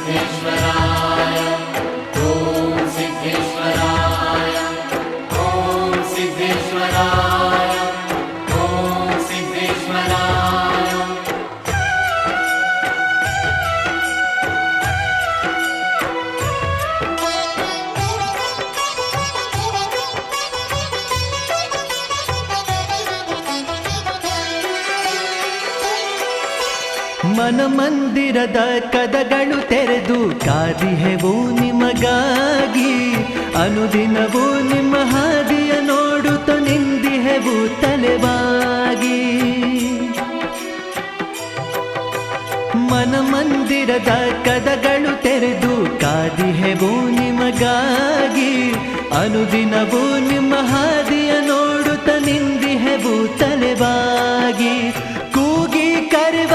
सिद्धेश्वराय ॐ सिद्धेश्वराय ॐ सिद्धेश्वराय ॐ सिद्धेश्वराय। ಮನ ಮಂದಿರದ ಕದಗಳು ತೆರೆದು ಕಾದಿಹೆವು ನಿಮಗಾಗಿ, ಅನುದಿನವೂ ನಿಮ್ಮ ಹಾದಿಯ ನೋಡುತ್ತ ನಿಂದಿಹೆವು ತಲೆಬಾಗಿ. ಮನ ಮಂದಿರದ ಕದಗಳು ತೆರೆದು ಕಾದಿಹೆವು ನಿಮಗಾಗಿ, ಅನುದಿನವೂ ನಿಮ್ಮ ಹಾದಿಯ ನೋಡುತ್ತ ನಿಂದಿಹೆವು ತಲೆಬಾಗಿ. ಕೂಗಿ ಕರೆವ